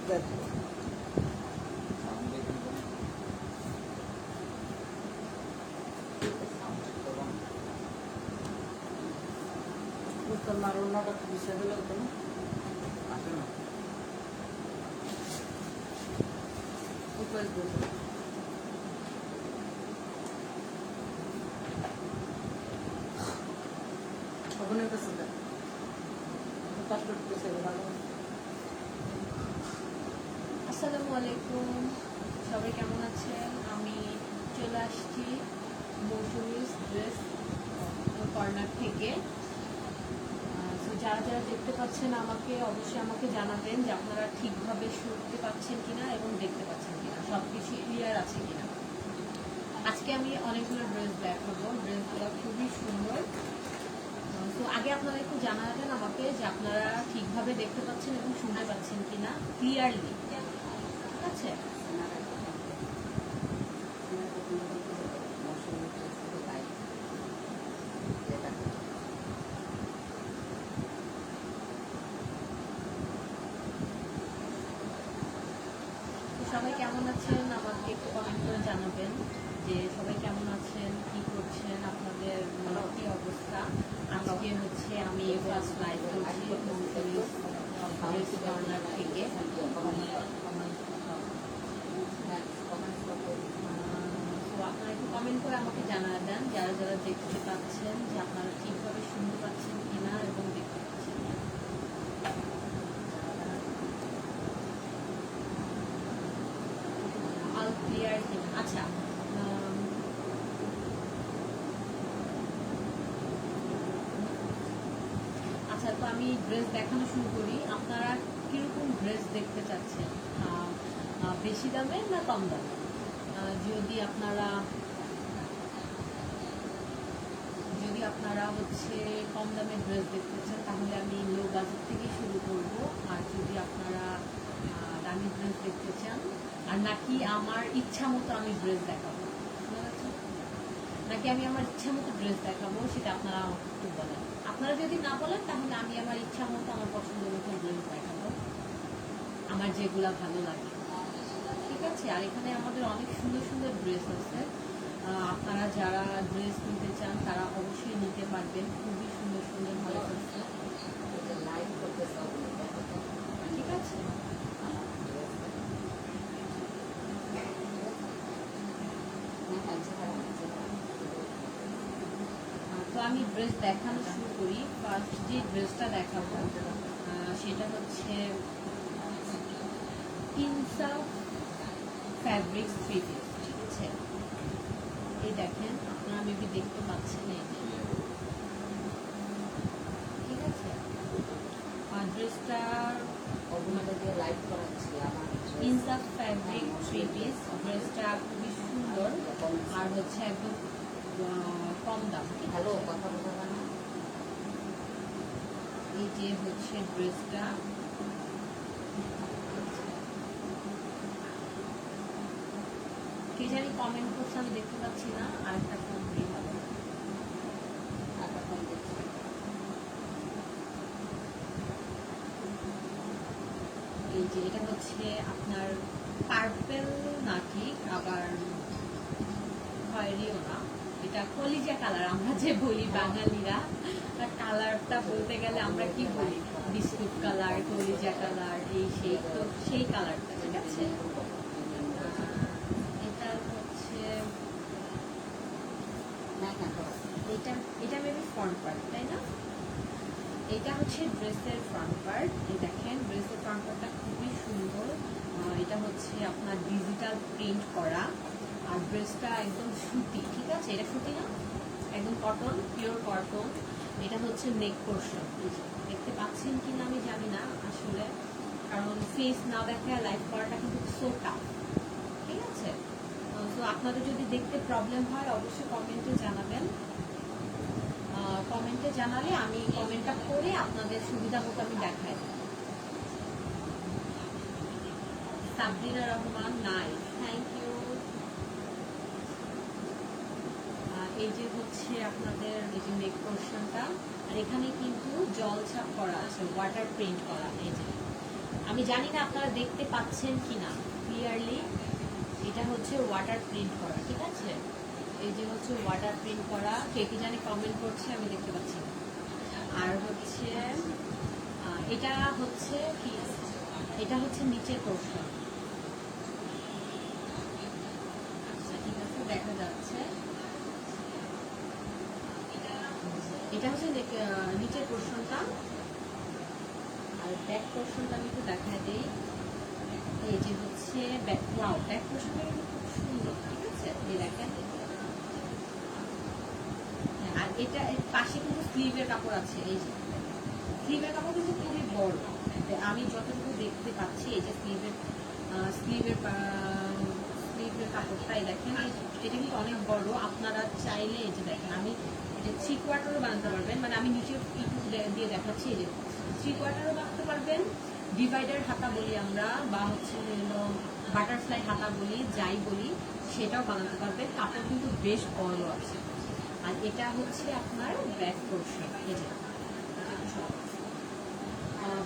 দেখো মারোনাটা বিষয় দিলে হতো না আসে না ওখানের কাছে দেখ পাসপোর্ট পেছে ভালো। আসসালামু আলাইকুম, সবাই কেমন আছেন? আমি চলে আসছি মৌসুমীর ড্রেস কর্নার থেকে। তো যারা যারা দেখতে পাচ্ছেন আমাকে অবশ্যই আমাকে জানাবেন যে আপনারা ঠিকভাবে শুনতে পাচ্ছেন কিনা এবং দেখতে পাচ্ছেন কিনা, সব কিছু ক্লিয়ার আছে কিনা। আজকে আমি অনেকগুলো ড্রেস দেখাবো, ড্রেসগুলো খুবই সুন্দর। তো আগে আপনারা একটু জানাবেন আমাকে যে আপনারা ঠিকভাবে দেখতে পাচ্ছেন এবং শুনতে পাচ্ছেন কিনা ক্লিয়ারলি, ঠিক আছে? সবাই কেমন আছেন আমাকে একটু কমেন্ট করে জানাবেন যে সবাই কেমন আছেন, কি করছেন, আপনাদের কি অবস্থা। আজকে হচ্ছে আমি ফার্স্ট লাইভ করছি ড্রেস কর্নার থেকে। তো আপনারা একটু কমেন্ট করে আমাকে জানা দেন যারা যারা দেখতে পাচ্ছেন যে আপনারা ঠিকভাবে শুনতে পাচ্ছেন কিনা এবং দেখতে পাচ্ছেন কিনা। অল ক্লিয়ার কিনা। আচ্ছা, আচ্ছা, তো আমি ড্রেস দেখানো শুরু করি। আপনারা কিরকম ড্রেস দেখতে চাচ্ছেন, বেশি দামে না কম দামে? যদি আপনারা হচ্ছে কম দামের ড্রেস দেখতে চান তাহলে আমি লো বাজেট থেকে শুরু করব। আর যদি আপনারা দামি ড্রেস দেখতে চান, আর নাকি আমার ইচ্ছা মতো আমি ড্রেস দেখাবো, শোনা যাচ্ছে? নাকি আমি আমার ইচ্ছা মতো ড্রেস দেখাবো, সেটা আপনারা আমাকে একটু বলেন। আপনারা যদি না বলেন তাহলে আমি আমার ইচ্ছা মতো আমার পছন্দ মতো ড্রেস দেখাবো, আমার যেগুলা ভালো লাগে, ঠিক আছে? আর এখানে আমাদের অনেক সুন্দর সুন্দর ড্রেস আছে। আপনারা যারা ড্রেস নিতে চান তারা অবশ্যই নিতে পারবেন। খুবই সুন্দর সুন্দর ড্রেস আছে, ঠিক আছে? তো আমি ড্রেস দেখানো শুরু করি। ফার্স্ট যে ড্রেসটা দেখাবো সেটা হচ্ছে ইনসাফ ফ্যাব্রিক্স থ্রি পিস, ঠিক আছে? এই দেখেন, আপনারা মেবি দেখতে পাচ্ছেন, এই যে, ঠিক আছে? আর ড্রেসটার লাইভ করাচ্ছি আমার ইনসাফ ফ্যাব্রিক থ্রি পিস, ড্রেসটা খুবই সুন্দর আর হচ্ছে একদম কম দাম। হ্যালো, কথা বলতে না। এই যে হচ্ছে ড্রেসটা, কে জানি কমেন্ট করছে, আমি দেখতে পাচ্ছি না। আরেকটা ফোন দিয়ে হবে। এই যে এটা হচ্ছে আপনার পার্পেল না, ঠিক আবার খয়েরিও না, এটা কলিজা কালার আমরা যে বলি বাঙালিরা। কালারটা বলতে গেলে আমরা কি বলি, বিস্কুট কালার, কলিজা কালার, এই সেই, তো সেই কালারটা, ঠিক আছে? এটা হচ্ছে এটা মেবি ফ্রন্ট পার্ট, তাই না? এটা হচ্ছে ড্রেসের ফ্রন্ট পার্ট। এই দেখেন, ড্রেসের ফ্রন্ট পার্টটা খুবই সুন্দর। এটা হচ্ছে আপনার ডিজিটাল প্রিন্ট করা, আর ড্রেসটা একদম সুতি, ঠিক আছে? এটা সুতি না, একদম কটন, পিওর কটন। এটা হচ্ছে নেক পোর্শন, দেখতে পাচ্ছেন কি না আমি জানি না আসলে, কারণ ফেস না দেখা লাইভ করাটা কিন্তু সো টাফ, ঠিক আছে? তো আপনাদের যদি দেখতে প্রবলেম হয় অবশ্যই কমেন্টে জানাবেন। কমেন্টে জানালে আমি কমেন্টটা করে আপনাদের সুবিধা মতো আমি দেখাই দেব। Sabrina Rahman, nice, thank you. এই যে হচ্ছে আপনাদের এই যে নেক পোর্শনটা, আর এখানে কিন্তু জল ছাপ করা আছে, ওয়াটার প্রিন্ট করা, এই যে। আমি জানি না আপনারা দেখতে পাচ্ছেন কিনা ক্লিয়ারলি। এটা হচ্ছে ওয়াটার প্রিন্ট করা, ঠিক আছে? এই যে হচ্ছে ওয়াটার প্রিন্ট করা, কে কি জানি কমেন্ট করছে আমি দেখতে পাচ্ছি না। আর হচ্ছে এটা হচ্ছে কি, এটা হচ্ছে নিচের পোর্শন। আচ্ছা ঠিক আছে, দেখা যাচ্ছে। এটা হচ্ছে নিচের পোর্শনটা। আর ব্যাক পোর্শনটা আমি একটু দেখাই দিই। এই যে হচ্ছে ব্যাক পোর্শনটা কিন্তু খুব সুন্দর, ঠিক আছে? এই দেখেন। আর এটা এর পাশে কিন্তু স্লিভের কাপড় আছে। এই যে স্লিভের কাপড় কিন্তু খুবই বড়, আমি যতটুকু দেখতে পাচ্ছি। এই যে স্লিভের স্লিভের কাপড়টা এই দেখেন, এটা কিন্তু অনেক বড়। আপনারা চাইলে এই যে দেখেন, আমি এটা 3 কোয়ার্টারও বানাতে পারবেন, মানে আমি নিচে একটু দিয়ে দেখাচ্ছি। এই যে 3 কোয়ার্টারও বানাতে পারবেন, ডিভাইডার হাতা বলি আমরা, বা হচ্ছে বাটারফ্লাই হাতা বলি, যাই বলি, সেটাও বানাতে পারবেন। কাপড় কিন্তু বেশ বড় আছে। আর এটা হচ্ছে আপনার ব্যাক পোর্শন। এই যে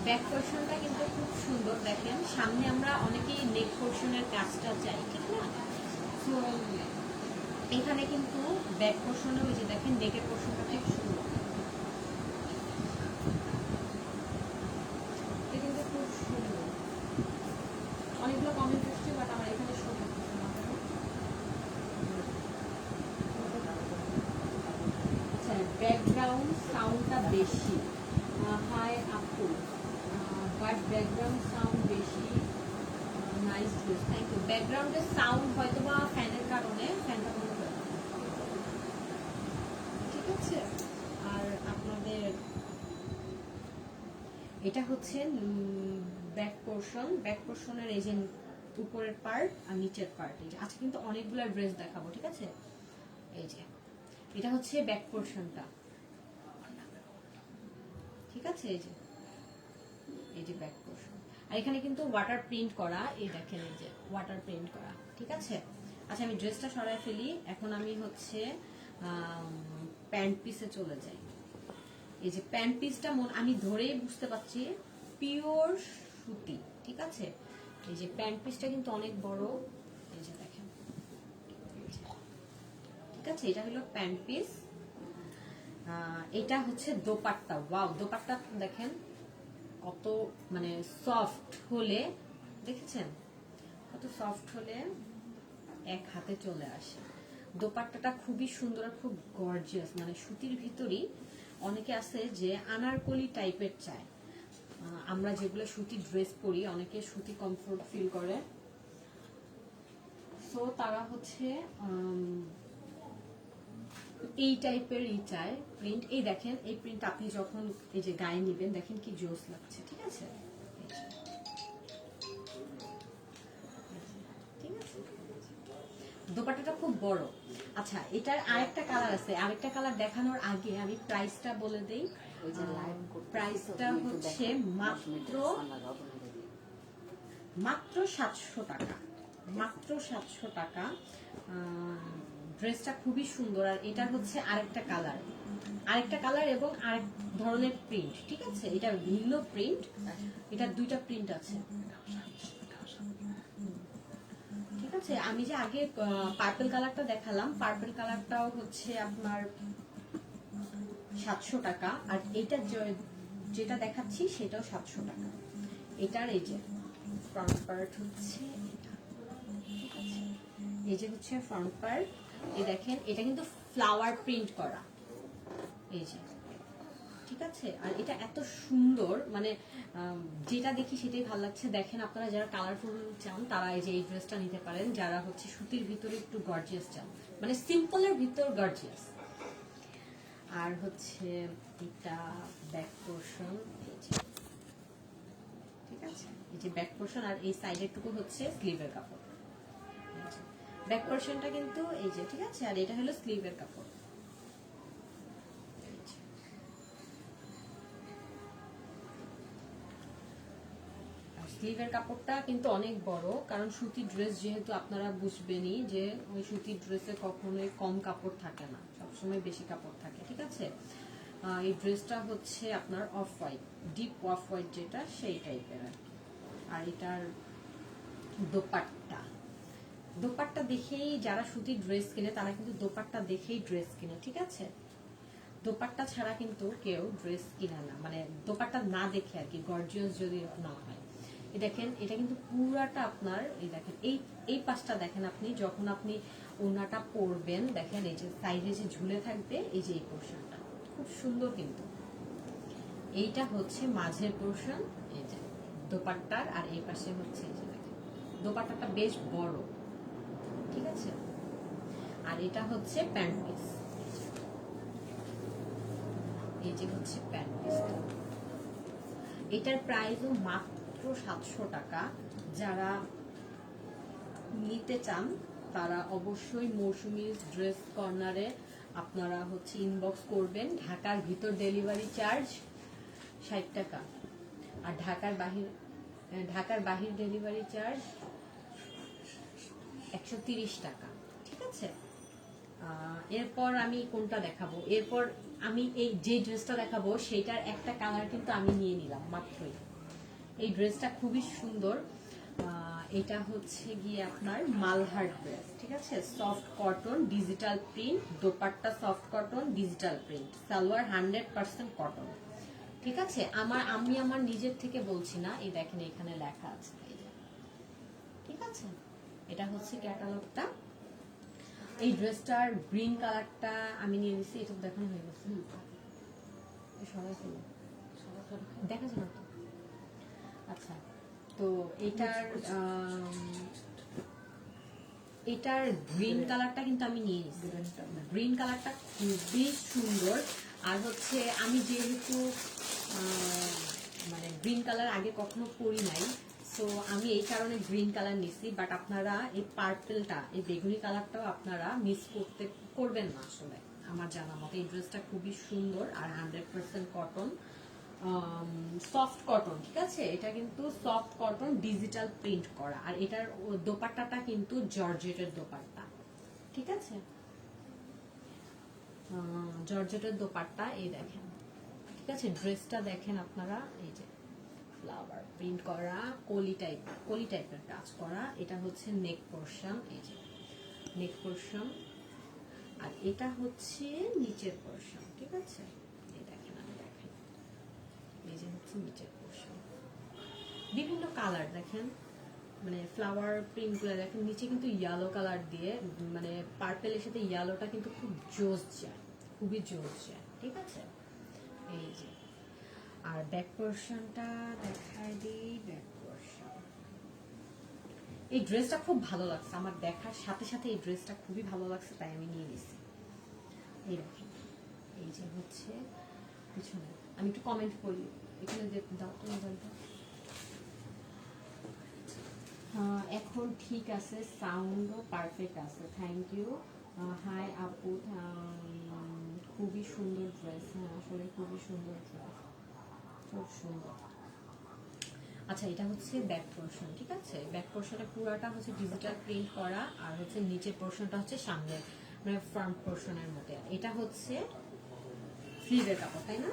ব্যাক পোর্শনটা কিন্তু খুব সুন্দর। দেখেন সামনে আমরা অনেকেই নেক পোর্শনের কাজটা চাই, ঠিক না? তো এখানে কিন্তু ব্যাক পোর্শনে ওই যে দেখেন নেকের পোর্শনটা খুব সুন্দর, এটা কিন্তু খুব সুন্দর। অনেকগুলো কমেন্ট আসছে, বাট আমার এখানে শো করতেছে না। আচ্ছা, ব্যাকগ্রাউন্ড সাউন্ডটা বেশি। হাই আপু, বাট ব্যাকগ্রাউন্ড সাউন্ড বেশি। Nice dress, thank you. ব্যাকগ্রাউন্ডের সাউন্ড হয়তো বা ফ্যানের কারণে, ফ্যানটা বন্ধ করে দাও, ঠিক আছে? আর আপনাদের এটা হচ্ছে ব্যাক পোর্শন। ব্যাক পোর্শনের এই যে উপরের পার্ট আর নিচের পার্ট। এই যে আজকে কিন্তু অনেকগুলো ড্রেস দেখাবো, ঠিক আছে? এই যে এটা হচ্ছে ব্যাক পোর্শনটা, ঠিক আছে? এই যে ব্যাক পোর্শন। আর এখানে কিন্তু ওয়াটার প্রিন্ট করা, এই দেখেন এই যে ওয়াটার প্রিন্ট করা, ঠিক আছে? আচ্ছা আমি ড্রেসটা সরাই ফেলি। এখন আমি হচ্ছে প্যান্ট পিসে চলে যাই। এই যে প্যান্ট পিসটা আমি ধরেই বুঝতে পারছি পিওর সুতি, ঠিক আছে? এই যে প্যান্ট পিসটা কিন্তু অনেক বড়, এই যে দেখেন, ঠিক আছে? এটা হলো প্যান্ট পিস। এটা হচ্ছে দোপাট্টা। ওয়াও, দোপাট্টা দেখেন কত মানে সফট হলে, দেখেছেন কত সফট হলে এক হাতে চলে আসে। দোপাট্টাটা খুবই সুন্দর আর খুব গর্জিয়াস, মানে সুতির ভিতরই অনেকে আছে যে আনারকলি টাইপের চায়। আমরা যেগুলো সুতি ড্রেস পরি, অনেকে সুতি কমফোর্ট ফিল করে, সো তারা হচ্ছে এই টাইপের চায় প্রিন্ট। এই দেখেন এই প্রিন্ট আপনি যখন এই যে গায়ে নিবেন, দেখেন কি জোস লাগছে, ঠিক আছে? ঠিক আছে, দোপাট্টাটা খুব বড়। আচ্ছা এটার আরেকটা কালার আছে, আরেকটা কালার দেখানোর আগে আমি প্রাইসটা বলে দেই। প্রাইসটা হচ্ছে মাত্র 700 টাকা, মাত্র 700 টাকা। ড্রেসটা খুবই সুন্দর। আর এটা হচ্ছে আরেকটা কালার এবং আরেক ধরনের প্রিন্ট, ঠিক আছে? এটা ভিন্ন প্রিন্ট, এটা দুইটা প্রিন্ট আছে, ঠিক আছে? আমি যে আগে পার্পল কালারটা দেখালাম, পার্পল কালারটাও হচ্ছে আপনার 700 টাকা। আর এটা যেটা দেখাচ্ছি সেটাও 700 টাকা। এটার এই যে ফ্রন্ট পার্ট হচ্ছে এটা, ঠিক আছে? এই যে হচ্ছে ফ্রন্ট পার্ট, এই দেখেন এটা কিন্তু ফ্লাওয়ার প্রিন্ট করা, এই যে, ঠিক আছে? আর এটা এত সুন্দর, মানে যেটা দেখি সেটাই ভালো লাগছে। দেখেন আপনারা যারা কালারফুল চান তারা এই যে এই ড্রেসটা নিতে পারেন, যারা হচ্ছে সুতির ভিতরে একটু গর্জিয়াস চান, মানে সিম্পলের ভিতর গর্জিয়াস। আর হচ্ছে এটা ব্যাক পোর্শন, ঠিক আছে? এই যে ব্যাক পোর্শন, আর এই সাইডের টুকু হচ্ছে স্লিভের কাপড়। ব্যাক পোর্শনটা কিন্তু এই যে, ঠিক আছে? আর এটা হলো স্লিভের কাপড়। স্লিভের কাপড়টা কিন্তু অনেক বড়, কারণ সুতির ড্রেস যেহেতু আপনারা বুঝবেনই যে ওই সুতির ড্রেসে কখনোই কম কাপড় থাকে না, সবসময় বেশি কাপড় থাকে, ঠিক আছে? এই ড্রেসটা হচ্ছে আপনার off white, deep off white যেটা, সেই টাইপের আর কি। আর এটার দোপাট্টা, দোপাট্টা দেখেই যারা সুতির ড্রেস কিনে তারা কিন্তু দোপাট্টা দেখেই ড্রেস কিনে, ঠিক আছে? দোপাট্টা ছাড়া কিন্তু কেউ ড্রেস কিনে না, মানে দোপাট্টা না দেখে আর কি, গর্জিয়াস যদি না হয়। এই দেখেন, এটা কিন্তু পুরাটা আপনার, এই দেখেন এই পাশটা দেখেন, আপনি যখন আপনি ওড়নাটা পরবেন দেখেন এই যে সাইডে যে ঝুলে থাকবে, এই যে এই পোর্শনটা খুব সুন্দর কিন্তু। এইটা হচ্ছে মাঝের পোর্শন, এই যে দোপাট্টার, আর এই পাশে হচ্ছে এই যে দেখেন দোপাট্টাটা বেশ বড়, ঠিক আছে? আর এটা হচ্ছে প্যান্ট পিস, এই যে হচ্ছে প্যান্ট পিসটা। এটার প্রাইসও মাত্র 700 টাকা। যারা নিতে চান তারা অবশ্যই মৌসুমী ড্রেস কর্নারে আপনারা হচ্ছে ইনবক্স করবেন। ঢাকার ভিতর ডেলিভারি চার্জ 60 টাকা, আর ঢাকার বাহির ডেলিভারি চার্জ 130 টাকা, ঠিক আছে? এরপর আমি কোনটা দেখাবো, এরপর আমি এই যে ড্রেসটা দেখাবো সেইটার একটা কালার কিন্তু আমি নিয়ে নিলাম মাত্রই। এই ড্রেসটা খুবই সুন্দর। এটা হচ্ছে গিয়ে আপনার মালহার ড্রেস, ঠিক আছে? Soft cotton digital print, dupatta soft cotton digital print, salwar 100% cotton, ঠিক আছে? আমি আমার নিজের থেকে বলছি না, এই দেখেন এখানে লেখা আছে, ঠিক আছে? এটা হচ্ছে ক্যাটালগটা। এই ড্রেসটার গ্রিন কালারটা আমি নিয়ে নিচ্ছি, এটা দেখানো হয়ে গেছে, সবাই দেখা যায় না তো। আচ্ছা, তো এটার গ্রিন কালারটা কিন্তু আমি নিয়ে নিচ্ছি। গ্রিন কালারটা খুবই সুন্দর। আর হচ্ছে আমি যেহেতু মানে গ্রিন কালার আগে কখনো পরি নাই, সো আমি এই কারণে গ্রিন কালার নিছি। বাট আপনারা এই পার্পেলটা, এই বেগুনি কালারটাও আপনারা মিস করবেন না আসলে, আমার জানা মতে। এই ড্রেসটা খুবই সুন্দর আর 100% কটন, সফট কটন, ঠিক আছে? এটা কিন্তু সফট কটন ডিজিটাল প্রিন্ট করা, আর এটার দোপাট্টাটা কিন্তু জর্জেটের দোপাট্টা, ঠিক আছে? জর্জেটের দোপাট্টা, এই দেখেন, ঠিক আছে? ড্রেসটা দেখেন আপনারা, এই যে ফ্লাওয়ার প্রিন্ট করা, কলি টাইপের কাজ করা। এটা হচ্ছে নেক পোর্শন, এই যে নেক পোর্শন, আর এটা হচ্ছে নিচের পোর্শন, ঠিক আছে? এই দেখেন, আমি দেখাই, এই যে হচ্ছে নিচের পোর্শন, বিভিন্ন কালার দেখেন, মানে ফ্লাওয়ার প্রিন্টগুলো দেখেন। নিচে কিন্তু ইয়েলো কালার দিয়ে, মানে পার্পেলের সাথে ইয়েলোটা কিন্তু খুব জোস যায়, খুবই জোস যায়, ঠিক আছে? এই যে, আর ব্যাক পোর্শনটা দেখাই দিই। ব্যাক পোর্শন, এই ড্রেসটা খুব ভালো লাগছে আমার, দেখার সাথে সাথে এই ড্রেসটা খুবই ভালো লাগছে, তাই আমি নিয়ে নিছি। এই দেখেন, এই যে হচ্ছে পিছনে। আমি একটু কমেন্ট করি এখানে, দাও তো মোবাইলটা। এখন ঠিক আছে, সাউন্ডও পারফেক্ট আছে, থ্যাংক ইউ। হাই আপু, খুবই সুন্দর ড্রেস। হ্যাঁ, আসলে খুবই সুন্দর ড্রেস, খুব সুন্দর। আচ্ছা, এটা হচ্ছে ব্যাক পোর্শন, ঠিক আছে? ব্যাক পোর্শনটা পুরাটা হচ্ছে ডিজিটাল প্রিন্ট করা, আর হচ্ছে নিচের পোর্শনটা হচ্ছে সামনে, মানে ফ্রন্ট পোর্শনের মধ্যে। এটা হচ্ছে স্লিভের কাপড়, তাই না?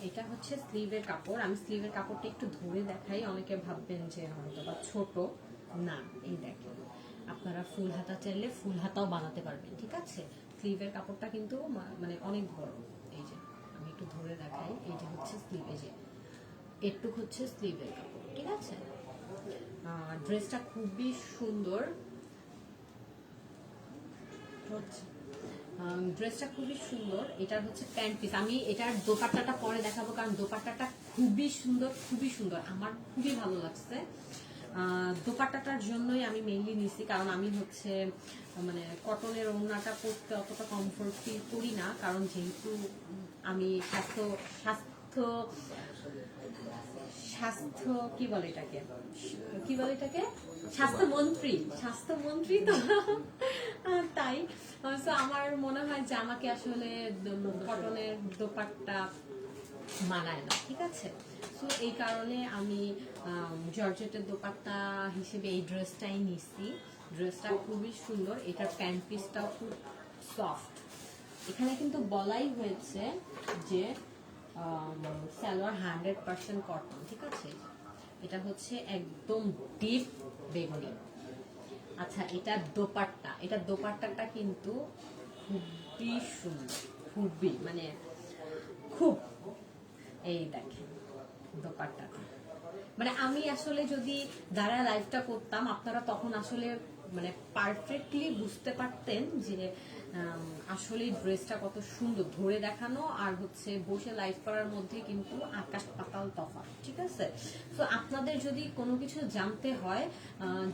এটা হচ্ছে স্লিভের কাপড়। আমি স্লিভের কাপড়টা একটু ধরে দেখাই, অনেকে ভাববেন যে হয়তো বা ছোট, না। এই দেখেন, আপনারা ফুল হাতা চাইলে ফুল হাতাও বানাতে পারবেন, ঠিক আছে? স্লিভের কাপড়টা কিন্তু মানে অনেক বড়। এই যে আমি একটু ধরে দেখাই, এই যে হচ্ছে স্লিভ, এই যে এটুক হচ্ছে স্লিভের কাপড়, ঠিক আছে? ড্রেসটা খুবই সুন্দর, ড্রেসটা খুবই সুন্দর। এটার হচ্ছে প্যান্ট পিস। আমি এটার দোপাট্টাটা পরে দেখাবো, কারণ দোপাট্টাটা খুবই সুন্দর, খুবই সুন্দর, আমার খুবই ভালো লাগছে। দোপাট্টাটার জন্যই আমি মেইনলি নিছি, কারণ আমি হচ্ছে মানে কটনের ওড়নাটা পরতে অতটা কমফোর্ট ফিল করি না, কারণ যেহেতু আমি স্বাস্থ্য কি বলে এটাকে স্বাস্থ্যমন্ত্রী তো, তাই আমার মনে হয় যে আমাকে আসলে কটনের দোপাট্টা মানায় না, ঠিক আছে? সো এই কারণে আমি জর্জেটের দোপাট্টা হিসেবে এই ড্রেসটাই নিছি। ড্রেসটা খুবই সুন্দর, এটার প্যান্ট পিসটাও খুব সফট। এখানে কিন্তু বলাই হয়েছে যে সালোয়ার 100% কটন, ঠিক আছে? এটা হচ্ছে একদম ডিপ বেগুনি। আচ্ছা, এটা দোপাট্টাটা কিন্তু খুবই সুন্দর, খুবই মানে খুব, এই দেখেন দোপাট্টাটা, মানে আমি আসলে যদি যারা লাইভটা করতাম আপনারা তখন আসলে মানে পারফেক্টলি বুঝতে পারতেন যে আসলে ড্রেসটা কত সুন্দর ধরে দেখানো আর হচ্ছে বসে লাইভ করার মধ্যে কিন্তু আকাশ পাতাল তফাৎ, ঠিক আছে? তো আপনাদের যদি কোনো কিছু জানতে হয়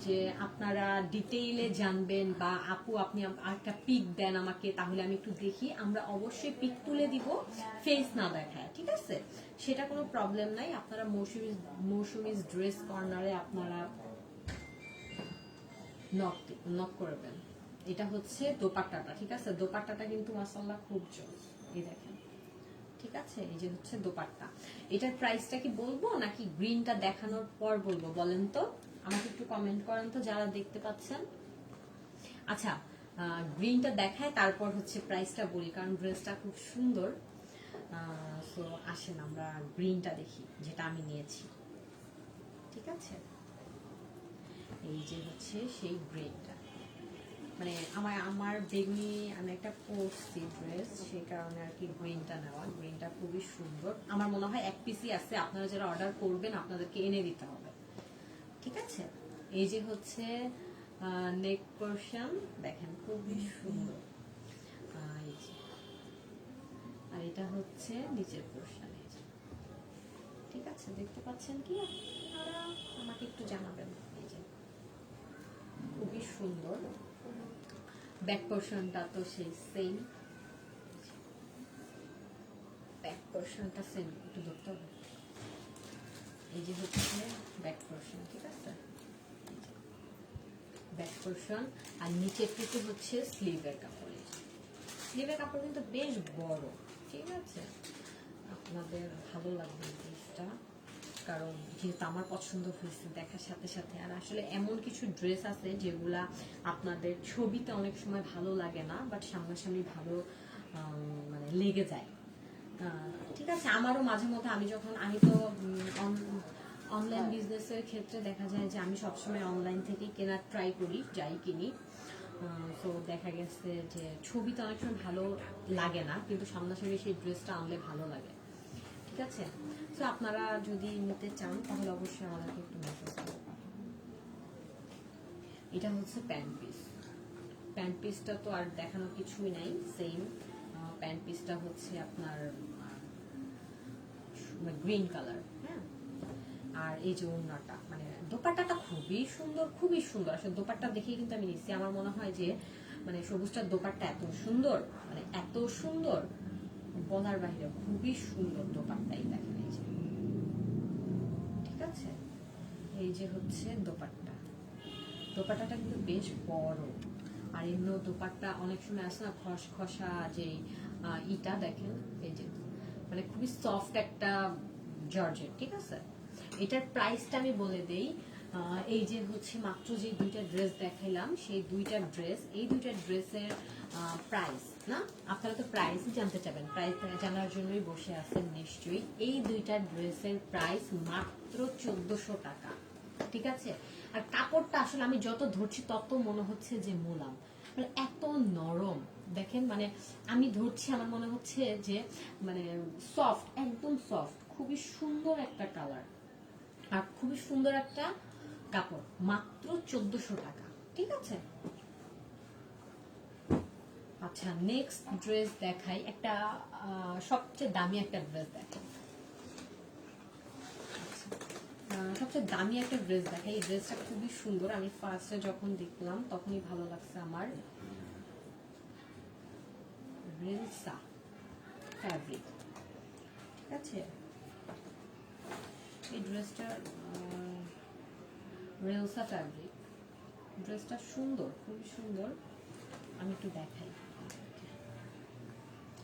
যে আপনারা ডিটেইলে জানবেন বা আপু আপনি একটা পিক দেন আমাকে, তাহলে আমি একটু দেখি, আমরা অবশ্যই পিক তুলে দিব, ফেস না দেখায়, ঠিক আছে? সেটা কোনো প্রবলেম নাই। আপনারা মৌসুমিজ ড্রেস কর্নারে আপনারা নক করবেন। এটা হচ্ছে দোপাট্টাটা, ঠিক আছে? দোপাট্টাটা কিন্তু মাশাআল্লাহ খুব জোস, এই দেখেন, ঠিক আছে? এই যে হচ্ছে দোপাট্টা। এটার প্রাইসটা কি বলবো নাকি গ্রিনটা দেখানোর পর বলবো বলেন তো? আমাকে একটু কমেন্ট করেন তো যারা দেখতে পাচ্ছেন। আচ্ছা, গ্রিনটা দেখায় তারপর হচ্ছে প্রাইসটা বলি, কারণ ড্রেসটা খুব সুন্দর। সো আসেন আমরা গ্রিনটা দেখি, যেটা আমি নিয়েছি, ঠিক আছে? এই যে হচ্ছে সেই গ্রিনটা, মানে আমার বেগুনি, আমি একটা পরছি ড্রেস, সেই কারণে আর কি গ্রিনটা নেওয়া। গ্রিনটা খুবই সুন্দর, আমার মনে হয় এক পিসই আছে, আপনারা যারা অর্ডার করবেন আপনাদেরকে এনে দিতে হবে, ঠিক আছে? এই যে হচ্ছে নেক পোরশন, দেখেন খুবই সুন্দর। এই যে, আর এটা হচ্ছে নিচের পোরশন, এই যে, ঠিক আছে? দেখতে পাচ্ছেন কি আপনারা? আমাকে একটু জানাবেন। এই যে খুবই সুন্দর। ব্যাক পোরশনটা তো সেই সেম, ব্যাক পোরশনটা সেম, একটু ধরতে হবে। এই যে হচ্ছে ব্যাক পোরশন, ঠিক আছে? ব্যাক পোরশন, আর নিচের থেকে হচ্ছে স্লিভের কাপড়। স্লিভের কাপড় কিন্তু বেশ বড়, ঠিক আছে? আপনাদের ভালো লাগবে এই ড্রেসটা, কারণ যেহেতু আমার পছন্দ হয়েছে দেখার সাথে সাথে। আর আসলে এমন কিছু ড্রেস আছে যেগুলা আপনাদের ছবিতে অনেক সময় ভালো লাগে না, বাট সামনাসামনি ভালো মানে লেগে যায়, ঠিক আছে? আমারও মাঝে মধ্যে, আমি তো অনলাইন বিজনেসের ক্ষেত্রে দেখা যায় যে আমি সবসময় অনলাইন থেকেই কেনার ট্রাই করি, যাই কিনি। তো দেখা গেছে যে ছবিতে অনেক সময় ভালো লাগে না, কিন্তু সামনাসামনি সেই ড্রেসটা আনলে ভালো লাগে, ঠিক আছে? তো আপনারা যদি নিতে চান তাহলে অবশ্যই আমাদেরকে একটু মেসেজ করতে পারেন। এটা হচ্ছে প্যান্ট পিস। প্যান্ট পিসটা তো আর দেখানোর কিছুই নাই, সেম। প্যান্ট পিসটা হচ্ছে আপনার গ্রিন কালার, হ্যাঁ। আর এই যে ওড়নাটা, মানে দোপাট্টাটা খুবই সুন্দর, খুবই সুন্দর। আসলে দোপাট্টা দেখেই কিন্তু আমি নিচ্ছি। আমার মনে হয় যে মানে সবুজটার দোপাট্টা এত সুন্দর, মানে এত সুন্দর বলার বাইরে, খুবই সুন্দর দোপাট্টাই, দেখেন এই যে, ঠিক আছে? এই যে হচ্ছে দোপাট্টা। দোপাট্টাটা কিন্তু বেশ বড়, আর এমনি দোপাট্টা অনেক সময় আসে না খসখসা, যে ইটা দেখেন, এই যে মানে খুবই সফট একটা জর্জেট, ঠিক আছে? এটার প্রাইসটা আমি বলে দেই। এই যে হচ্ছে মাত্র যে দুইটা ড্রেস দেখাইলাম, সেই দুইটা ড্রেস, এই দুইটা ড্রেসের প্রাইস না, আপনারা তো প্রাইস জানতে চাবেন, প্রাইস জানার জন্যই বসে আছেন নিশ্চয়ই। এই দুইটা ড্রেসের প্রাইস মাত্র 1400 টাকা, ঠিক আছে? আর কাপড়টা আসলে আমি যত ধরছি তত মনে হচ্ছে যে মোলাম, মানে এত নরম, দেখেন, মানে আমি ধরছি আমার মনে হচ্ছে যে মানে সফট, একদম সফট, খুবই সুন্দর একটা কালার আর খুবই সুন্দর একটা কাপড়, মাত্র 1400 টাকা, ঠিক আছে? আচ্ছা, নেক্সট ড্রেস দেখাই, একটা সবচেয়ে দামি একটা ড্রেস দেখাই। সবচেয়ে দামি একটা ড্রেস দেখাই। এই ড্রেসটা খুবই সুন্দর, আমি ফার্স্টে যখন দেখলাম তখনই ভালো লাগছে আমার। রেলসা ফ্যাব্রিক, ঠিক আছে? এই ড্রেসটা রেলসা ফ্যাব্রিক, ড্রেসটা সুন্দর, খুবই সুন্দর। আমি একটু দেখাই,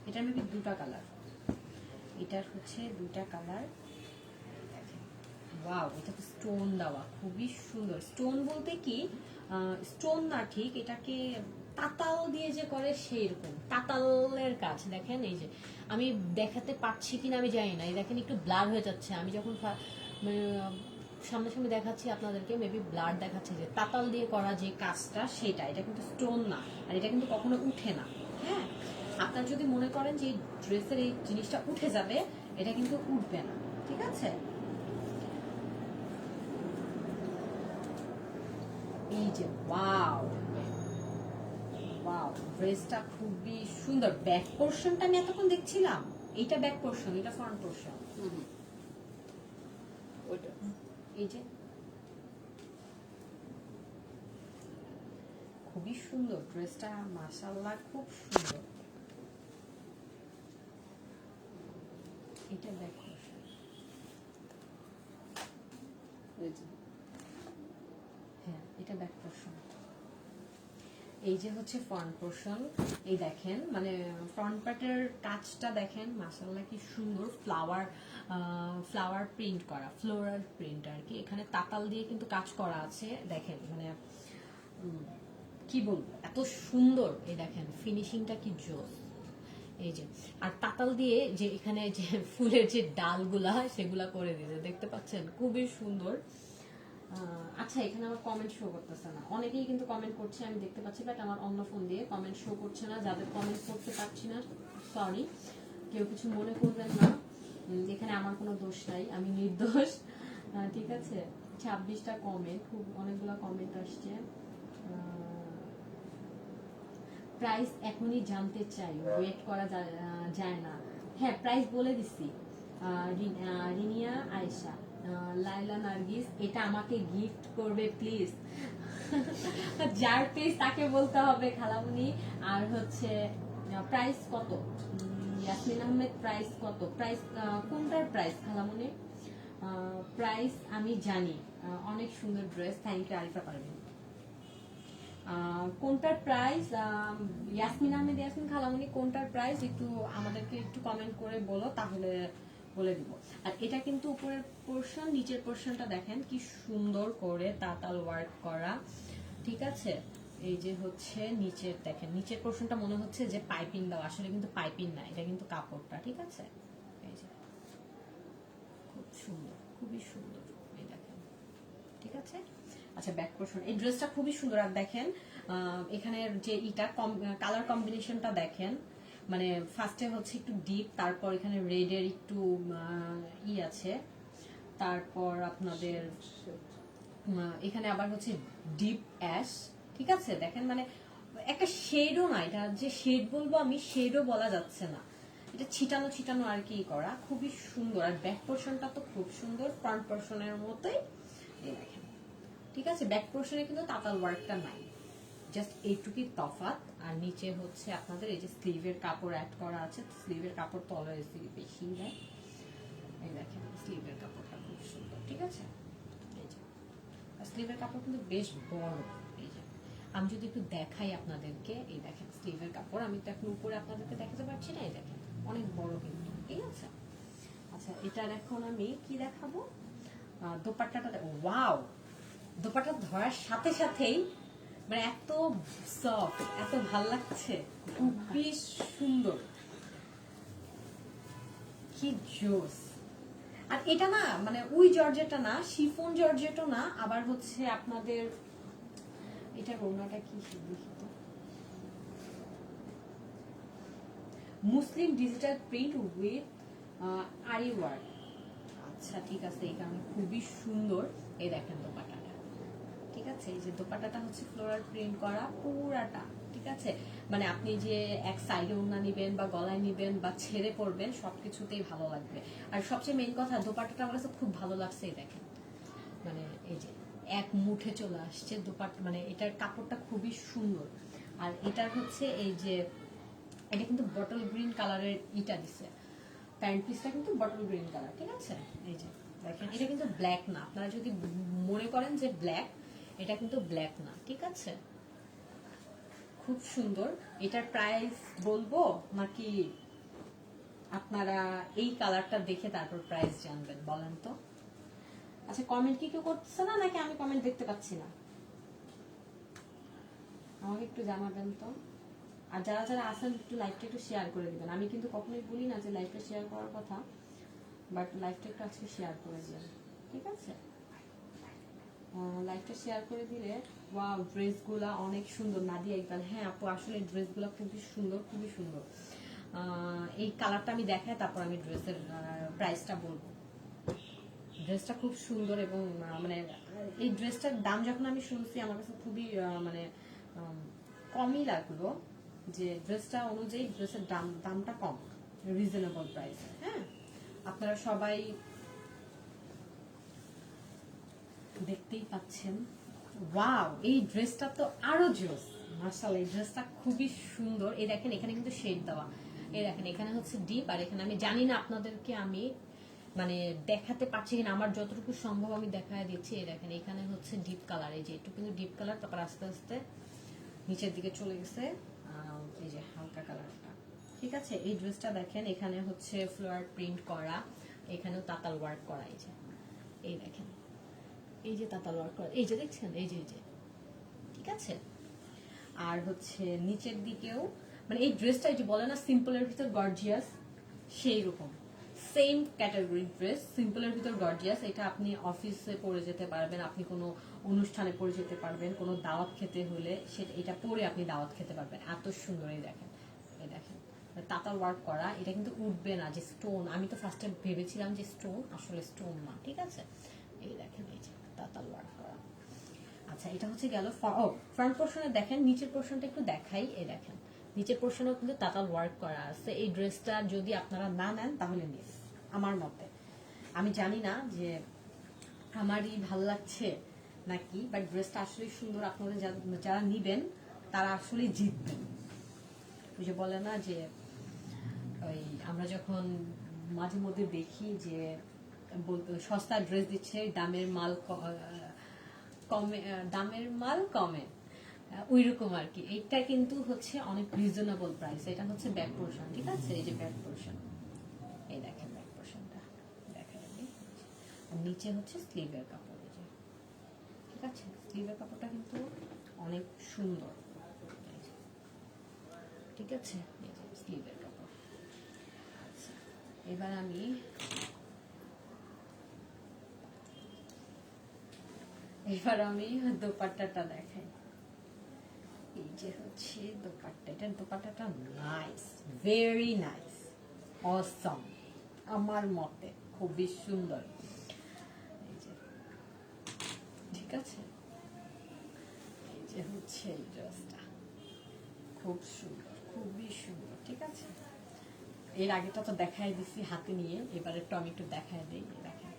এটার মেবি দুটা কালার, এটার হচ্ছে দুটা কালার, ওয়াও, এটা তো স্টোন দেওয়া, খুবই সুন্দর। স্টোন বলতে কি, স্টোন না ঠিক, এটাকে তাতাল দিয়ে যে করে সেই রকম তাতালের কাজ, দেখেন। এই যে আমি দেখাতে পারছি কিনা আমি জানি না, এই দেখেন একটু ব্লার হয়ে যাচ্ছে, আমি যখন মানে সামনে দেখাচ্ছি আপনাদেরকে, মেবি ব্লার দেখাচ্ছে, যে তাতাল দিয়ে করা যে কাজটা সেটা, এটা কিন্তু স্টোন না, আর এটা কিন্তু কখনো উঠে না। হ্যাঁ, আপনার যদি মনে করেন যে ড্রেসের এই জিনিসটা উঠে যাবে, এটা কিন্তু উঠবে না, ঠিক আছে। এই যে ওয়াও ওয়াও, ড্রেসটা খুবই সুন্দর। ব্যাক পোর্শনটা আমি এতক্ষণ দেখছিলাম, এইটা ব্যাক পোর্শন, এটা ফ্রন্ট পোর্শন। ওইটা এই যে খুবই সুন্দর ড্রেসটা, মাশাআল্লাহ খুব সুন্দর। এটা ব্যাক পোর্শন, এই যে হ্যাঁ এটা ব্যাক পোর্শন। এই যে হচ্ছে ফ্রন্ট পোর্শন। এই দেখেন, মানে ফ্রন্ট পার্টের কাজটা দেখেন, মাশাআল্লাহ কি সুন্দর। ফ্লাওয়ার প্রিন্ট করা, ফ্লোরাল প্রিন্ট আর কি। এখানে তাতাল দিয়ে কিন্তু কাজ করা আছে, দেখেন মানে কি বলবো, এত সুন্দর। এই দেখেন ফিনিশিংটা কি জোস। এই যে আর তাতাল দিয়ে যে এখানে যে ফুলের যে ডালগুলা সেগুলা করে দিয়েছে, দেখতে পাচ্ছেন, খুবই সুন্দর। আচ্ছা, এখানে আমার কমেন্ট শো করতেছে না, অনেকেই কিন্তু কমেন্ট করছে আমি দেখতে পাচ্ছি, বাট আমার অন্য ফোন দিয়ে কমেন্ট শো করছে না। যাদের কমেন্ট করতে পারছি না, সরি, কেউ কিছু মনে করবেন না, এখানে আমার কোনো দোষ নাই, আমি নির্দোষ। ঠিক আছে, 26টা কমেন্ট, খুব অনেকগুলো কমেন্ট আসছে। প্রাইস এখনই জানতে চাই, ওয়েট করা যায় না। হ্যাঁ, প্রাইস বলে দিছি। রিনিয়া আয়েশা, লাইলা নার্গিস, এটা আমাকে গিফট করবে প্লিজ। যার পেজ তাকে বলতে হবে খালামুনি। আর হচ্ছে প্রাইস কত? ইয়াসমিন আহমেদ, প্রাইস কত? প্রাইস কোনটার প্রাইস খালামুনি? প্রাইস আমি জানি। অনেক সুন্দর dress, thank you Arifa Parvin. কোনটার প্রাইস? ইয়াসমিন আহমেদ, ইয়াসমিন খালামুনি, কোনটার প্রাইস একটু আমাদেরকে একটু কমেন্ট করে বলো, তাহলে বলে দিব। আর এটা কিন্তু উপরের পোর্শন, নিচের পোর্শনটা দেখেন কি সুন্দর করে তাতাল ওয়ার্ক করা, ঠিক আছে। এই যে হচ্ছে নিচের, দেখেন নিচের পোর্শনটা মনে হচ্ছে যে পাইপিং দেওয়া, আসলে কিন্তু পাইপিং না, এটা কিন্তু কাপড়টা, ঠিক আছে। এই যে খুব সুন্দর, খুবই সুন্দর, এই দেখেন, ঠিক আছে। আচ্ছা, ব্যাক পোর্শন, এই ড্রেসটা খুবই সুন্দর। আর দেখেন এখানে যে ইটা কালার কম্বিনেশনটা দেখেন, মানে ফার্স্টে হচ্ছে একটু ডিপ, তারপর এখানে রেডের একটু আছে, তারপর আপনাদের এখানে আবার হচ্ছে ডিপ অ্যাশ, ঠিক আছে। দেখেন মানে একটা শেডও না, এটা যে শেড বলবো আমি, শেডও বলা যাচ্ছে না, এটা ছিটানো ছিটানো আর কি করা, খুবই সুন্দর। আর ব্যাক পোর্শনটা তো খুব সুন্দর, ফ্রন্ট পোর্শনের মতোই, এই দেখেন, ঠিক আছে। ব্যাক পোর্শনে কিন্তু তাতাল ওয়ার্কটা নাই, জাস্ট এইটুকুই তফাৎ। আর নিচে হচ্ছে আপনাদের এই যে স্লিভের কাপড় অ্যাড করা আছে, স্লিভের কাপড় তো অলওয়েজ বেশি দেয়। এই দেখেন স্লিভের কাপড়টা খুব সুন্দর, ঠিক আছে। এই যে স্লিভের কাপড় কিন্তু বেশ বড়। এই যে আমি যদি একটু দেখাই আপনাদেরকে, এই দেখেন স্লিভের কাপড়, আমি তো এখন উপরে আপনাদেরকে দেখাতে পারছি না, এই দেখেন অনেক বড় কিন্তু, ঠিক আছে। আচ্ছা, এটার এখন আমি কি দেখাবো, দোপাট্টাটা। ওয়াও, দোপাট্টা ধরার সাথে সাথেই মানে এত সফট, এত ভাল লাগছে, খুবই সুন্দর, কি জোস। আর এটা না মানে ওই জর্জেটটা না, শিফন জর্জেটও না, আবার হচ্ছে আপনাদের এটা রৌনাটা কি লিখিত, মুসলিম ডিজিটাল প্রিন্ট উইথ আরি ওয়ার্ক। আচ্ছা, ঠিক আছে, এই কারণে খুবই সুন্দর। এই দেখেন দোপাট্টাটা, ঠিক আছে। এই যে দোপাট্টাটা হচ্ছে ফ্লোরাল প্রিন্ট করা পুরাটা, ঠিক আছে। মানে আপনি যে এক সাইডে ওড়না নিবেন বা গলায় নিবেন বা ছেড়ে পরবেন, সবকিছুতেই ভালো লাগবে। আর সবচেয়ে মেইন কথা, দোপাট্টাটা আমার কাছে খুব ভালো লাগছে, এই দেখেন মানে এই যে এক মুঠে চলে আসছে দোপাট্টা, মানে এটার কাপড়টা খুবই সুন্দর। আর এটার হচ্ছে এই যে এটা কিন্তু বটল গ্রিন কালারের ইটা দিছে, প্যান্ট পিসটা কিন্তু বটল গ্রিন কালার, ঠিক আছে। এই যে দেখেন, এটা কিন্তু ব্ল্যাক না, আপনারা যদি মনে করেন যে ব্ল্যাক, এটা কিন্তু ব্ল্যাক না, ঠিক আছে। খুব সুন্দর। এটার প্রাইস বলবো নাকি আপনারা এই কালারটা দেখে তারপর প্রাইস জানবেন, বলেন তো। আচ্ছা, কমেন্ট কি কেউ করছে না, নাকি আমি কমেন্ট দেখতে পাচ্ছি না? আমাকে একটু জানাবেন তো। আর যারা যারা আসেন একটু লাইভটা একটু শেয়ার করে দিবেন। আমি কিন্তু কখনোই বলি না যে লাইভটা শেয়ার করার কথা, বাট লাইভটা একটু আজকে শেয়ার করে দিবেন, ঠিক আছে। লাইভটা শেয়ার করে দিলে। ওয়াও, ড্রেসগুলা অনেক সুন্দর। নাদিয়া ইকবাল, হ্যাঁ আপু আসলে ড্রেসগুলা খুবই সুন্দর, খুবই সুন্দর। এই কালারটা আমি দেখাই, তারপর আমি ড্রেসের প্রাইসটা বলবো। ড্রেসটা খুব সুন্দর এবং মানে এই ড্রেসটার দাম যখন আমি শুনছি আমার কাছে খুবই মানে কমই লাগলো, যে ড্রেসটা অনুযায়ী ড্রেসের দামটা কম, রিজনেবল প্রাইস। হ্যাঁ, আপনারা সবাই দেখতেই পাচ্ছেন। ওয়াও, এই ড্রেসটা তো আরো জোস, মাশাআল্লাহ এই ড্রেসটা খুবই সুন্দর। এই দেখেন এখানে কিন্তু শেড দেওয়া, এই দেখেন এখানে হচ্ছে ডিপ, আর এখানে আমি জানি না আপনাদেরকে আমি মানে দেখাতে পারছি কিনা, আমার যতটুকু সম্ভব আমি দেখায় দিচ্ছি। এই দেখেন এখানে হচ্ছে ডিপ কালার, এই যে একটু কিন্তু ডিপ কালার, তারপর আস্তে আস্তে নিচের দিকে চলে গেছে এই যে হালকা কালারটা। ঠিক আছে, এই ড্রেসটা দেখেন এখানে হচ্ছে ফ্লোয়ার প্রিন্ট করা, এখানেও তাতাল ওয়ার্ক করা। এই দেখেন এই যে তাতাল ওয়ার্ক করা, এই যে দেখছেন, এই যে ঠিক আছে। আর হচ্ছে নিচের দিকেও মানে এই ড্রেসটা যে বলে না সিম্পলের ভিতর গর্জিয়াস, সেই রকম সেম ক্যাটাগরি ড্রেস, সিম্পলের ভিতর গর্জিয়াস। এটা আপনি অফিসে পরে যেতে পারবেন, আপনি কোনো অনুষ্ঠানে পরে যেতে পারবেন, কোনো দাওয়াত খেতে হলে সেটা এটা পরে আপনি দাওয়াত খেতে পারবেন। এত সুন্দর। এই দেখেন তাতাল ওয়ার্ক করা, এটা কিন্তু উঠবে না, যে স্টোন। আমি তো ফার্স্টে ভেবেছিলাম যে স্টোন, আসলে স্টোন না। ঠিক আছে, এই দেখেন এই যে তাতাল ওয়ার্ক করা। আচ্ছা, এটা হচ্ছে গেল ফ্রন্ট পোর্শনে। দেখেন নিচের পোর্শনটা একটু দেখাই। এই দেখেন নিচের পোর্শনেও কিন্তু তাতাল ওয়ার্ক করা আছে। এই ড্রেসটা যদি আপনারা না নেন তাহলে মিস, আমার মতে। আমি জানি না যে আমারই ভাল লাগছে নাকি, বাট ড্রেসটা আসলে সুন্দর। আপনাদের যারা নিবেন তারা আসলে জিতবেন। ওই যে বলে না যে ওই আমরা যখন মাঝে মধ্যে দেখি যে সস্তা ড্রেস দিচ্ছে, দামের মাল কমে, দামের মাল কমে, ওই রকম আর কি। এইটা কিন্তু হচ্ছে অনেক রিজনেবল প্রাইস। এটা হচ্ছে ব্যাক পোর্শন। ঠিক আছে, এই যে ব্যাক পোর্শন, এই দেখেন ব্যাক পোর্শনটা দেখেন। আর নিচে হচ্ছে স্লিভের কাপড়, এই যে ঠিক আছে। স্লিভের কাপড়টা কিন্তু অনেক সুন্দর, ঠিক আছে। এই যে স্লিভের কাপড়। আচ্ছা, এবার আমি দোপাট্টাটা দেখাই। এই যে হচ্ছে দোপাট্টা, এটার দোপাট্টাটা নাইস, ভেরি নাইস, অসম, আমার মতে খুবই সুন্দর। এই যে ঠিক আছে, এই যে হচ্ছে এই ড্রেসটা খুব সুন্দর, খুবই সুন্দর। ঠিক আছে, এর আগেটা তো দেখাই দিছি হাতে নিয়ে, এবারে আমি একটু দেখাই দিই। দেখেন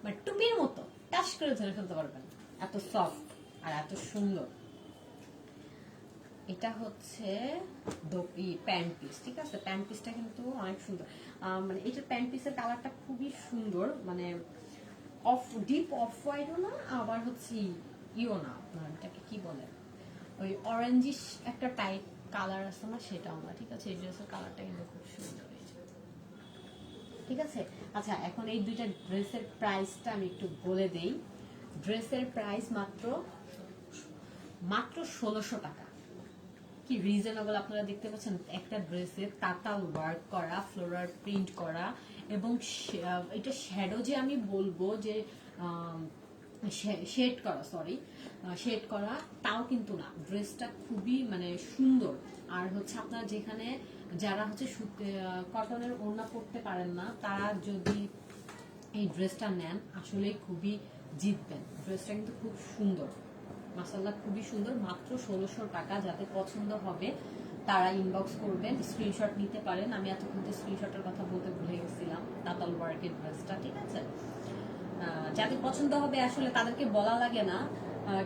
মানে টুপির মতো টাচ করে ধরে ফেলতে পারবেন, এত সফট আর এত সুন্দর। এটা হচ্ছে প্যান্ট পিস। ঠিক আছে, প্যান্ট পিসটা কিন্তু অনেক সুন্দর। মানে এটার প্যান্ট পিসের কালারটা খুবই সুন্দর, মানে ডিপ অফ হোয়াইটও না, আবার হচ্ছে ইও না, আপনার এটাকে কি বলে, ওই অরেঞ্জিশ একটা টাইপ কালার আছে না, সেটাও না। ঠিক আছে, এই ড্রেসের কালারটা কিন্তু খুব সুন্দর। ঠিক আছে, আচ্ছা এখন এই দুইটা ড্রেসের প্রাইসটা আমি একটু বলে দেই। ড্রেসের প্রাইস মাত্র 1600 টাকা। কি রিজনেবল আপনারা দেখতে পাচ্ছেন। একটা ড্রেসে তাতাল ওয়ার্ক করা, ফ্লোরাল প্রিন্ট করা, এবং এটা শ্যাডো যে আমি বলবো যে শেড করা, শেড করা তাও কিন্তু না। ড্রেসটা খুবই মানে সুন্দর। আর হচ্ছে আপনারা যেখানে যারা হচ্ছে কটনের ওড়না পরতে পারেন না, তারা যদি এই ড্রেসটা নেন আসলে খুবই জিতবেন। ড্রেসটা কিন্তু খুব সুন্দর, মাশাআল্লাহ খুবই সুন্দর। মাত্র 1600 টাকা। যাদের পছন্দ হবে তারা ইনবক্স করবেন, স্ক্রিনশট নিতে পারেন। আমি এতক্ষণ স্ক্রিনশটের কথা বলতে ভুলে গেছিলাম, তাতাল ওয়ার্কের ড্রেসটা। ঠিক আছে, যাদের পছন্দ হবে আসলে তাদেরকে বলা লাগে না,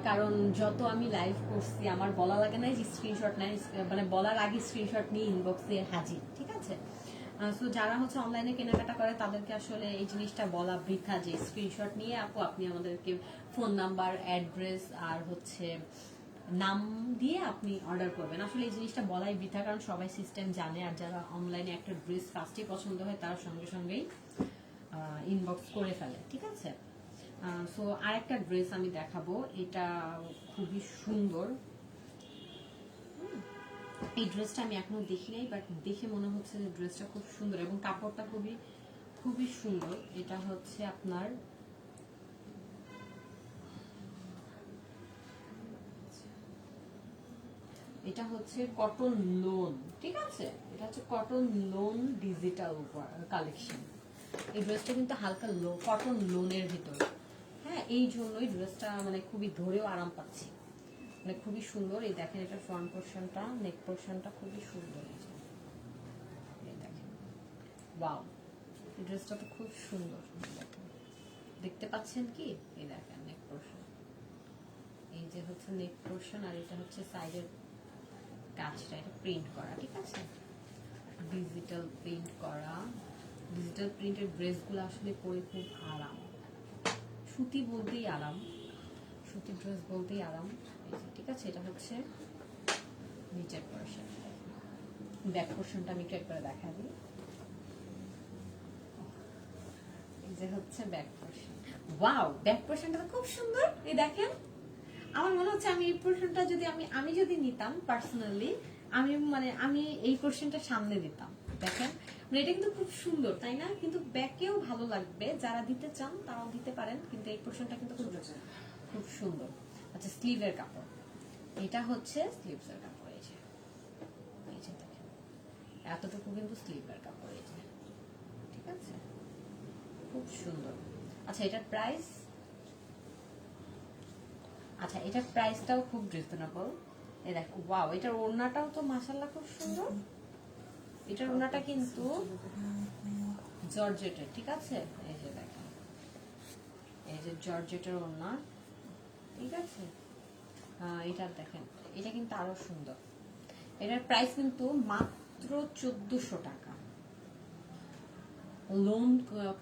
কারণ যত আমি লাইভ করছি আমার বলা লাগে না যে স্ক্রিনশট নেয়, মানে বলার আগে স্ক্রিনশট নিয়ে ইনবক্সে হাজির। ঠিক আছে, সো যারা হচ্ছে অনলাইনে কেনাকাটা করে তাদেরকে আসলে এই জিনিসটা বলা বৃথা যে স্ক্রিনশট নিয়ে আপনি আমাদেরকে ফোন নাম্বার, অ্যাড্রেস আর হচ্ছে নাম দিয়ে আপনি অর্ডার করবেন। আসলে এই জিনিসটা বলাই বৃথা, কারণ সবাই সিস্টেম জানে। আর যারা অনলাইনে একটা ড্রেস ফার্স্টে পছন্দ হয় তার সঙ্গে সঙ্গেই ইনবক্স করে ফেলে। ঠিক আছে, সো আরেকটা ড্রেস আমি দেখাবো, এটা খুবই সুন্দর। এই ড্রেসটা আমি এখনো দেখি নাই, বাট দেখে মনে হচ্ছে যে ড্রেসটা খুব সুন্দর এবং কাপড়টা খুবই খুবই সুন্দর। এটা হচ্ছে আপনার এটা হচ্ছে কটন লোন, ঠিক আছে, এটা হচ্ছে কটন লোন ডিজিটাল কালেকশন। এই ড্রেসটা কিন্তু হালকা কটন লোনের ভিতর। হ্যাঁ, এই জন্যই ড্রেসটা মানে খুবই ধরেও আরাম পাচ্ছি, মানে খুবই সুন্দর। এই দেখেন এটা ফ্রন্ট পোর্শনটা, নেক পোর্শনটা খুবই সুন্দর। এই দেখেন, ওয়াও, এই ড্রেসটা তো খুব সুন্দর। দেখেন, দেখতে পাচ্ছেন কি? এই দেখেন নেক পোর্শন, এই যে হচ্ছে নেক পোর্শন, আর এটা হচ্ছে সাইডের কাজটা, এটা প্রিন্ট করা, ঠিক আছে, ডিজিটাল প্রিন্ট করা। ডিজিটাল প্রিন্টের ড্রেসগুলো আসলে পরে খুব আরাম, সুতি বলতেই আরাম, সুতি ড্রেস বলতেই আরাম। এই যে, ঠিক আছে, এটা হচ্ছে নিচের পোর্শন। ব্যাক পোর্শনটা আমি একটু একবার দেখা দিই। এই যে হচ্ছে ব্যাক পোর্শন, ওয়াও, ব্যাক পোর্শনটা তো খুব সুন্দর। এই দেখেন, আমার মনে হচ্ছে আমি এই পোর্শনটা যদি আমি যদি নিতাম পার্সোনালি, আমি এই পোর্শনটা সামনে দিতাম। দেখেন, মানে এটা কিন্তু খুব সুন্দর, তাই না? কিন্তু ব্যাকেও ভালো লাগবে, যারা দিতে চান তারাও দিতে পারেন, কিন্তু এই পোর্শনটা কিন্তু খুব সুন্দর। আচ্ছা, স্লিভের কাপড়, এটা হচ্ছে স্লিভসের কাপড়। এই যে দেখেন, এতটুকু কিন্তু স্লিভের কাপড়। এই যে, ঠিক আছে, খুব সুন্দর। আচ্ছা, এটার প্রাইস, আচ্ছা এটার প্রাইসটাও খুব রিজনেবল। এই দেখো, ওয়াও, এটার ওড়নাটাও তো মাশাআল্লাহ খুব সুন্দর। এটার ওড়নাটা কিন্তু জর্জেটের, ঠিক আছে, এই যে দেখেন, এই যে জর্জেটের ওড়না, ঠিক আছে। এটা দেখেন, এটা কিন্তু আরো সুন্দর। এটার প্রাইস কিন্তু মাত্র 1400 টাকা। লোন,